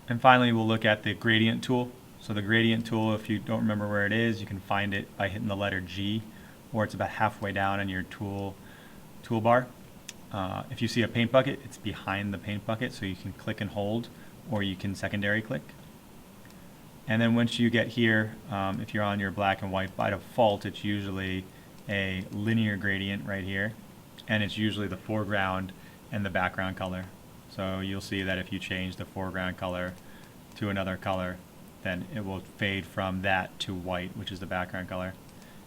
And finally, we'll look at the gradient tool. So the gradient tool, if you don't remember where it is, you can find it by hitting the letter G, or it's about halfway down in your toolbar. If you see a paint bucket, it's behind the paint bucket, so you can click and hold, or you can secondary click. And then once you get here, if you're on your black and white, by default, it's usually a linear gradient right here, and it's usually the foreground and the background color. So you'll see that if you change the foreground color to another color, then it will fade from that to white, which is the background color.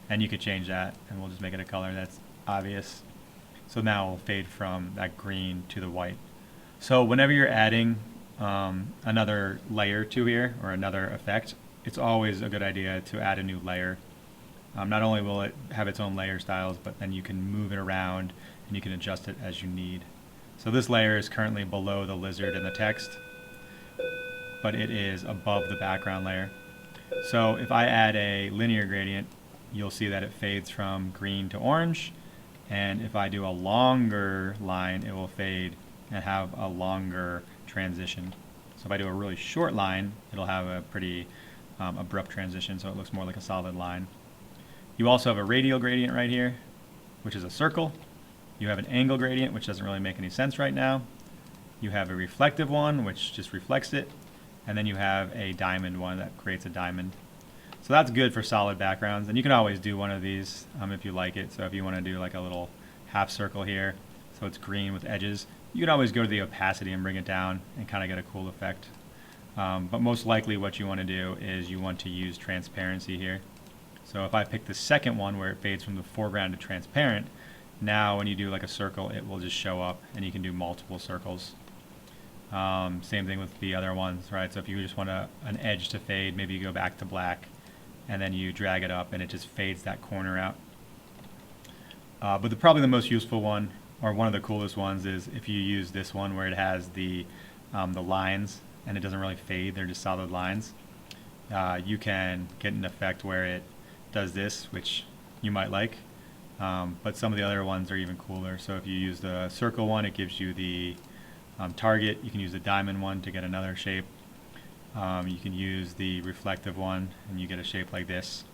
And you could change that, and we'll just make it a color that's obvious. So now it will fade from that green to the white. So whenever you're adding another layer to here, or another effect, it's always a good idea to add a new layer. Not only will it have its own layer styles, but then you can move it around and you can adjust it as you need. So this layer is currently below the lizard and the text, but it is above the background layer. So if I add a linear gradient, you'll see that it fades from green to orange, and if I do a longer line, it will fade and have a longer transition. So if I do a really short line, it'll have a pretty abrupt transition, so it looks more like a solid line. You also have a radial gradient right here, which is a circle. You have an angle gradient, which doesn't really make any sense right now. You have a reflective one, which just reflects it. And then you have a diamond one that creates a diamond. So that's good for solid backgrounds. And you can always do one of these if you like it. So if you want to do like a little half circle here, so it's green with edges, you can always go to the opacity and bring it down and kind of get a cool effect. But most likely what you want to do is you want to use transparency here. So if I pick the second one where it fades from the foreground to transparent, now when you do like a circle, it will just show up, and you can do multiple circles. Same thing with the other ones, right? So if you just want an edge to fade, maybe you go back to black, and then you drag it up, and it just fades that corner out. But probably the most useful one, or one of the coolest ones, is if you use this one where it has the lines, and it doesn't really fade, they're just solid lines. You can get an effect where it does this, which you might like, but some of the other ones are even cooler. So if you use the circle one, it gives you the target. You can use the diamond one to get another shape. You can use the reflective one, and you get a shape like this.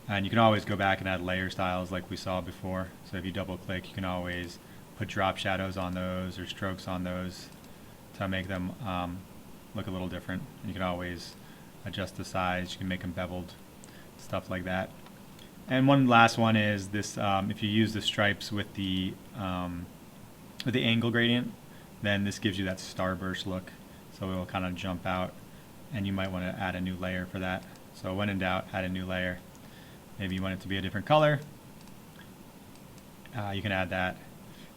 And you can always go back and add layer styles like we saw before. So if you double click, you can always put drop shadows on those or strokes on those to make them look a little different. And you can always adjust the size. You can make them beveled, stuff like that. And one last one is this: if you use the stripes with the angle gradient, then this gives you that starburst look. So it will kind of jump out, and you might want to add a new layer for that. So when in doubt, add a new layer. Maybe you want it to be a different color. You can add that,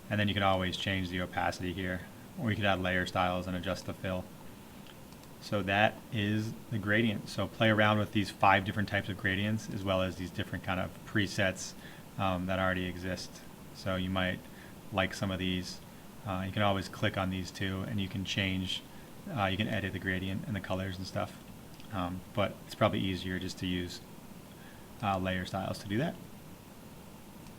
and then you can always change the opacity here, or you could add layer styles and adjust the fill. So that is the gradient. So play around with these 5 different types of gradients, as well as these different kind of presets that already exist. So you might like some of these. You can always click on these two, and you can change, you can edit the gradient and the colors and stuff. But it's probably easier just to use layer styles to do that.